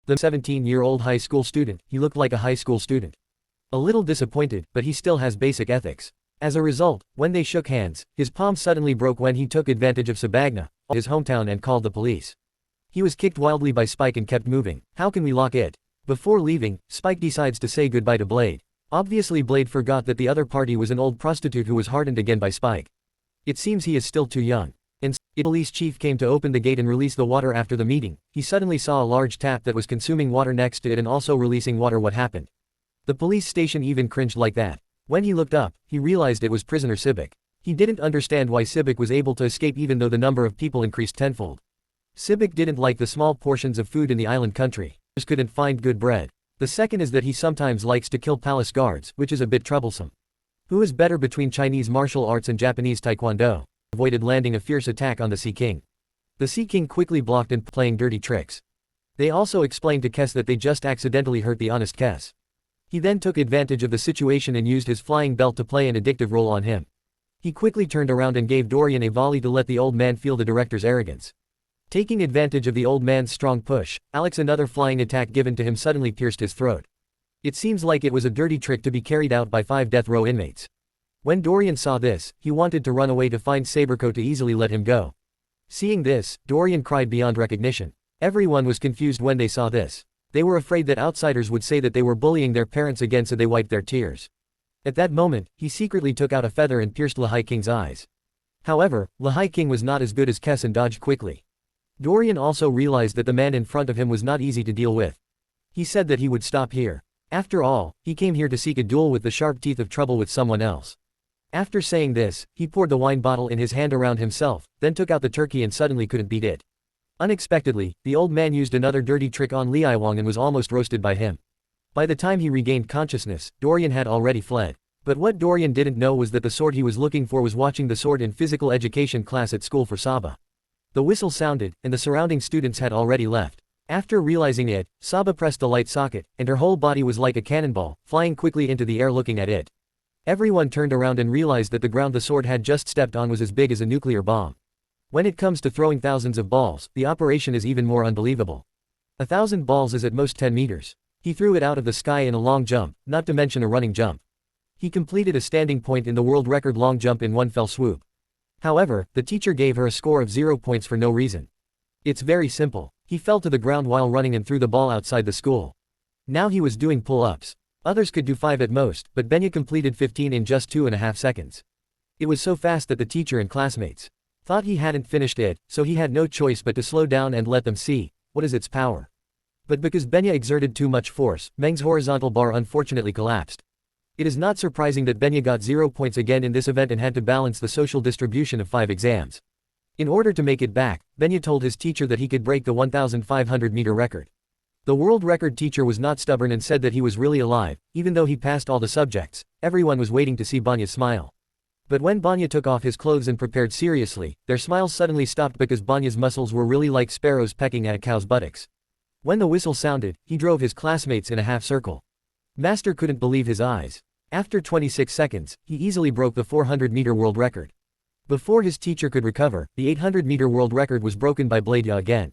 The 17-year-old high school student, he looked like a high school student. A little disappointed, but he still has basic ethics. As a result, when they shook hands, his palm suddenly broke when he took advantage of Sabagna, his hometown, and called the police. He was kicked wildly by Spike and kept moving. How can we lock it? Before leaving, Spike decides to say goodbye to Blade. Obviously Blade forgot that the other party was an old prostitute who was hardened again by Spike. It seems he is still too young. The police chief came to open the gate and release the water after the meeting. He suddenly saw a large tap that was consuming water next to it and also releasing water. What happened? The police station even cringed like that. When he looked up, he realized it was prisoner Sibik. He didn't understand why Sibik was able to escape even though the number of people increased tenfold. Sibik didn't like the small portions of food in the island country. He just couldn't find good bread. The second is that he sometimes likes to kill palace guards, which is a bit troublesome. Who is better between Chinese martial arts and Japanese taekwondo? Avoided landing a fierce attack on the Sea King. The Sea King quickly blocked and playing dirty tricks. They also explained to Kess that they just accidentally hurt the honest Kess. He then took advantage of the situation and used his flying belt to play an addictive role on him. He quickly turned around and gave Dorian a volley to let the old man feel the director's arrogance. Taking advantage of the old man's strong push, Alex, another flying attack given to him, suddenly pierced his throat. It seems like it was a dirty trick to be carried out by 5 death row inmates. When Dorian saw this, he wanted to run away to find Saberco to easily let him go. Seeing this, Dorian cried beyond recognition. Everyone was confused when they saw this. They were afraid that outsiders would say that they were bullying their parents again, so they wiped their tears. At that moment, he secretly took out a feather and pierced Lehigh King's eyes. However, Lehigh King was not as good as Kess and dodged quickly. Dorian also realized that the man in front of him was not easy to deal with. He said that he would stop here. After all, he came here to seek a duel with the sharp teeth of trouble with someone else. After saying this, he poured the wine bottle in his hand around himself, then took out the turkey and suddenly couldn't beat it. Unexpectedly, the old man used another dirty trick on Liaiwang and was almost roasted by him. By the time he regained consciousness, Dorian had already fled. But what Dorian didn't know was that the sword he was looking for was watching the sword in physical education class at school for Saba. The whistle sounded, and the surrounding students had already left. After realizing it, Saba pressed the light socket, and her whole body was like a cannonball, flying quickly into the air looking at it. Everyone turned around and realized that the ground the sword had just stepped on was as big as a nuclear bomb. When it comes to throwing thousands of balls, the operation is even more unbelievable. 1,000 balls is at most 10 meters. He threw it out of the sky in a long jump, not to mention a running jump. He completed a standing point in the world record long jump in one fell swoop. However, the teacher gave her a score of 0 points for no reason. It's very simple. He fell to the ground while running and threw the ball outside the school. Now he was doing pull-ups. Others could do 5 at most, but Benya completed 15 in just 2.5 seconds. It was so fast that the teacher and classmates thought he hadn't finished it, so he had no choice but to slow down and let them see what is its power. But because Benya exerted too much force, Meng's horizontal bar unfortunately collapsed. It is not surprising that Benya got 0 points again in this event and had to balance the social distribution of 5 exams. In order to make it back, Benya told his teacher that he could break the 1,500-meter record. The world record teacher was not stubborn and said that he was really alive, even though he passed all the subjects. Everyone was waiting to see Banya smile. But when Banya took off his clothes and prepared seriously, their smiles suddenly stopped because Banya's muscles were really like sparrows pecking at a cow's buttocks. When the whistle sounded, he drove his classmates in a half circle. Master couldn't believe his eyes. After 26 seconds, he easily broke the 400-meter world record. Before his teacher could recover, the 800-meter world record was broken by Bladya again.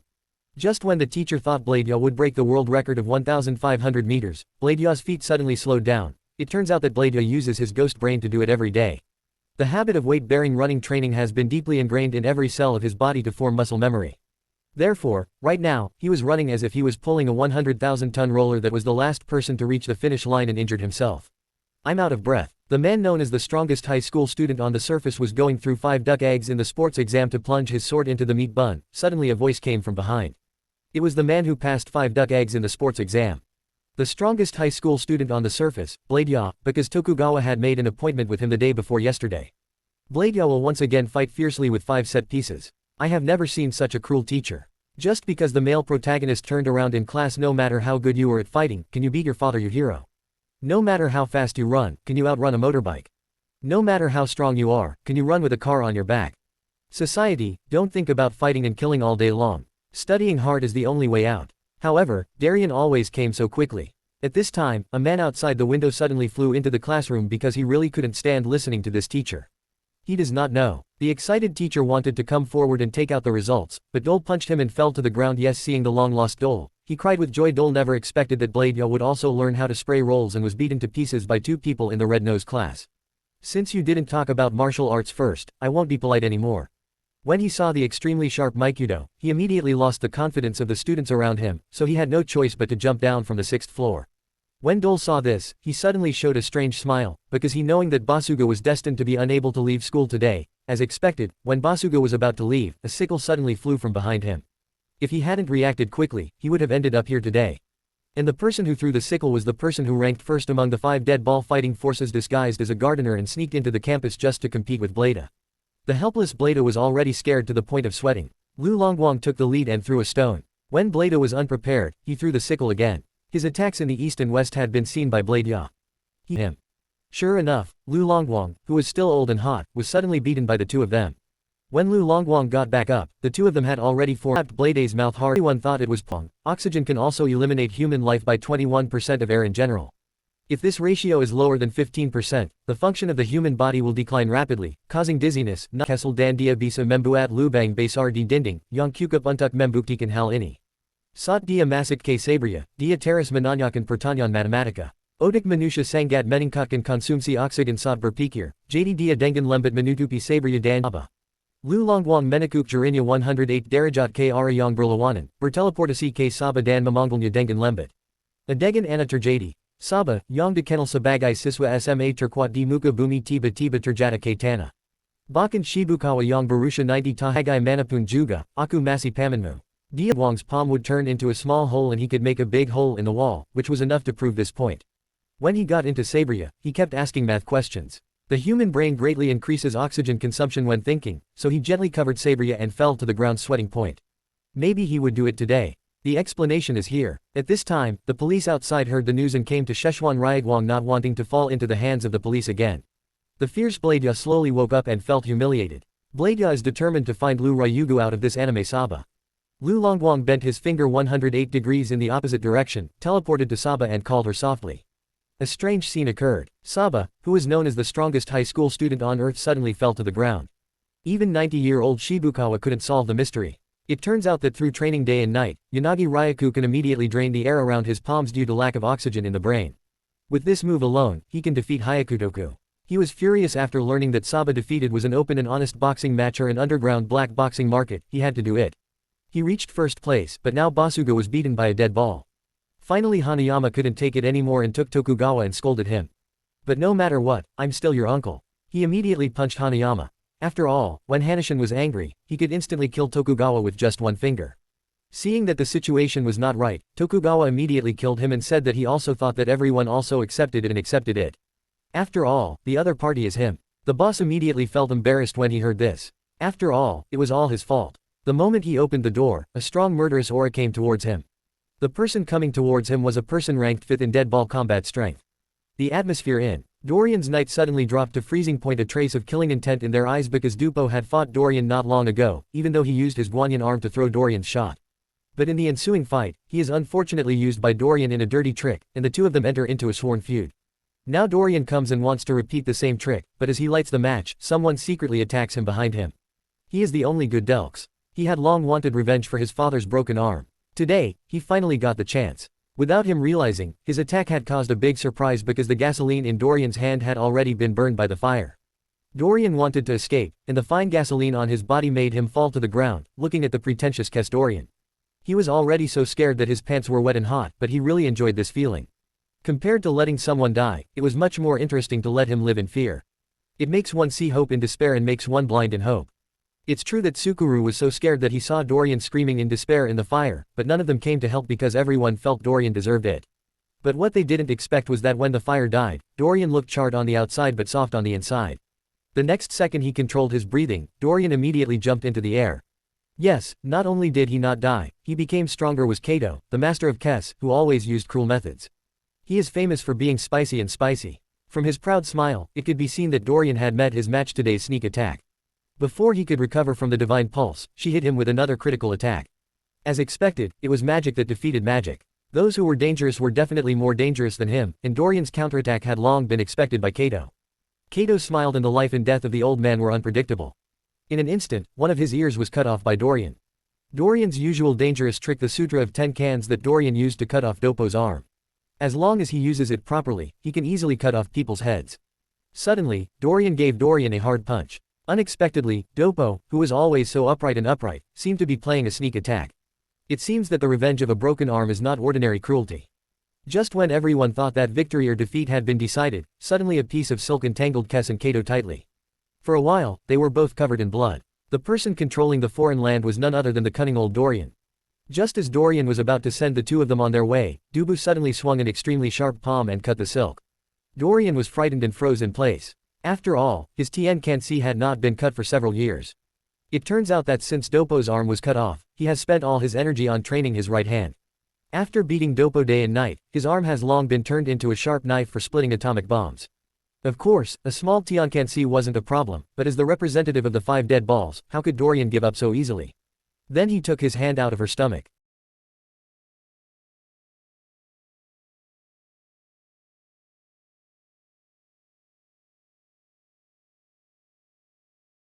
Just when the teacher thought Bladya would break the world record of 1,500 meters, Bladya's feet suddenly slowed down. It turns out that Bladya uses his ghost brain to do it every day. The habit of weight-bearing running training has been deeply ingrained in every cell of his body to form muscle memory. Therefore, right now, he was running as if he was pulling a 100,000-ton roller that was the last person to reach the finish line and injured himself. I'm out of breath. The man known as the strongest high school student on the surface was going through 5 duck eggs in the sports exam to plunge his sword into the meat bun. Suddenly a voice came from behind. It was the man who passed 5 duck eggs in the sports exam. The strongest high school student on the surface, Bladya, because Tokugawa had made an appointment with him the day before yesterday. Bladya will once again fight fiercely with 5 set pieces. I have never seen such a cruel teacher. Just because the male protagonist turned around in class, no matter how good you are at fighting, can you beat your father, your hero? No matter how fast you run, can you outrun a motorbike? No matter how strong you are, can you run with a car on your back? Society, don't think about fighting and killing all day long. Studying hard is the only way out. However, Darien always came so quickly. At this time, a man outside the window suddenly flew into the classroom because he really couldn't stand listening to this teacher. He does not know. The excited teacher wanted to come forward and take out the results, but Dole punched him and fell to the ground. Yes, seeing the long-lost Dole, He cried with joy. Dole never expected that Bladya would also learn how to spray rolls and was beaten to pieces by 2 people in the red nose class. Since you didn't talk about martial arts first, I won't be polite anymore. When he saw the extremely sharp Maikyudo, he immediately lost the confidence of the students around him, so he had no choice but to jump down from the 6th floor. When Dole saw this, he suddenly showed a strange smile, because he knowing that Basuga was destined to be unable to leave school today. As expected, when Basuga was about to leave, a sickle suddenly flew from behind him. If he hadn't reacted quickly, he would have ended up here today. And the person who threw the sickle was the person who ranked first among the 5 dead ball fighting forces disguised as a gardener and sneaked into the campus just to compete with Blada. The helpless Blada was already scared to the point of sweating. Lu Longguang took the lead and threw a stone. When Blada was unprepared, he threw the sickle again. His attacks in the east and west had been seen by Bladya. Him. Sure enough, Lu Longguang, who was still old and hot, was suddenly beaten by the 2 of them. When Lu Longguang got back up, the 2 of them had already formed Blada's mouth hard. Everyone thought it was Pong. Oxygen can also eliminate human life by 21% of air in general. If this ratio is lower than 15%, the function of the human body will decline rapidly, causing dizziness. Kessel dan dia bisa membuat lubang besar di dinding, yang cukup untuk membuktikan hal ini. Saat dia masuk ke sabria, dia terus menanyakan pertanyaan matematika. Otak manusia sangat meningkatkan konsumsi oksigen saat berpikir, jadi dia dengan lembat menutupi sabria dan aba. Lu Longguang menekuk jarinya 108 derajat ke arah yang berlawanan, berteleportasi ke Sabah dan memanggilnya dengan lembat. Adegan ana terjadi. Sabah, yang dikenal sebagai siswa SMA terkuat di muka bumi tiba-tiba terjatuh ke tanah. Bahkan Shibukawa yang berusia 90 tahagai manapun juga, aku masih pamanmu. Dia Wang's palm would turn into a small hole and he could make a big hole in the wall, which was enough to prove this point. When he got into Sabria, he kept asking math questions. The human brain greatly increases oxygen consumption when thinking, so he gently covered Sabria and fell to the ground sweating point. Maybe he would do it today. The explanation is here. At this time, the police outside heard the news and came to Szechuan Ryagwang not wanting to fall into the hands of the police again. The fierce Bladya slowly woke up and felt humiliated. Bladya is determined to find Lu Ryugu out of this anime Saba. Lu Longguang bent his finger 108 degrees in the opposite direction, teleported to Saba and called her softly. A strange scene occurred. Saba, who is known as the strongest high school student on earth, suddenly fell to the ground. Even 90-year-old Shibukawa couldn't solve the mystery. It turns out that through training day and night, Yanagi Ryaku can immediately drain the air around his palms due to lack of oxygen in the brain. With this move alone, he can defeat Hyakutoku. He was furious after learning that Saba defeated was an open and honest boxing match or an underground black boxing market. He had to do it. He reached first place, but now Basuga was beaten by a dead ball. Finally Hanayama couldn't take it anymore and took Tokugawa and scolded him. But no matter what, I'm still your uncle. He immediately punched Hanayama. After all, when Hanishin was angry, he could instantly kill Tokugawa with just one finger. Seeing that the situation was not right, Tokugawa immediately killed him and said that he also thought that everyone also accepted it and accepted it. After all, the other party is him. The boss immediately felt embarrassed when he heard this. After all, it was all his fault. The moment he opened the door, a strong murderous aura came towards him. The person coming towards him was a person ranked 5th in dead ball combat strength. The atmosphere in Dorian's night suddenly dropped to freezing point, a trace of killing intent in their eyes because Dupo had fought Dorian not long ago, even though he used his Guanyin arm to throw Dorian's shot. But in the ensuing fight, he is unfortunately used by Dorian in a dirty trick, and the 2 of them enter into a sworn feud. Now Dorian comes and wants to repeat the same trick, but as he lights the match, someone secretly attacks him behind him. He is the only good Delks. He had long wanted revenge for his father's broken arm. Today, he finally got the chance. Without him realizing, his attack had caused a big surprise because the gasoline in Dorian's hand had already been burned by the fire. Dorian wanted to escape, and the fine gasoline on his body made him fall to the ground, looking at the pretentious Dorian. He was already so scared that his pants were wet and hot, but he really enjoyed this feeling. Compared to letting someone die, it was much more interesting to let him live in fear. It makes one see hope in despair and makes one blind in hope. It's true that Tsukuru was so scared that he saw Dorian screaming in despair in the fire, but none of them came to help because everyone felt Dorian deserved it. But what they didn't expect was that when the fire died, Dorian looked charred on the outside but soft on the inside. The next second he controlled his breathing, Dorian immediately jumped into the air. Yes, not only did he not die, he became stronger was Kato, the master of Kes, who always used cruel methods. He is famous for being spicy and spicy. From his proud smile, it could be seen that Dorian had met his match today's sneak attack. Before he could recover from the divine pulse, she hit him with another critical attack. As expected, it was magic that defeated magic. Those who were dangerous were definitely more dangerous than him, and Dorian's counterattack had long been expected by Kato. Kato smiled and the life and death of the old man were unpredictable. In an instant, one of his ears was cut off by Dorian. Dorian's usual dangerous trick, the Sutra of 10 Cans that Dorian used to cut off Dopo's arm. As long as he uses it properly, he can easily cut off people's heads. Suddenly, Dorian gave Dorian a hard punch. Unexpectedly, Dopo, who was always so upright, seemed to be playing a sneak attack. It seems that the revenge of a broken arm is not ordinary cruelty. Just when everyone thought that victory or defeat had been decided, suddenly a piece of silk entangled Kes and Kato tightly. For a while, they were both covered in blood. The person controlling the foreign land was none other than the cunning old Dorian. Just as Dorian was about to send the two of them on their way, Dubu suddenly swung an extremely sharp palm and cut the silk. Dorian was frightened and froze in place. After all, his Tien Kansi had not been cut for several years. It turns out that since Dopo's arm was cut off, he has spent all his energy on training his right hand. After beating Dopo day and night, his arm has long been turned into a sharp knife for splitting atomic bombs. Of course, a small Tien Kansi wasn't a problem, but as the representative of the 5 dead balls, how could Dorian give up so easily? Then he took his hand out of her stomach.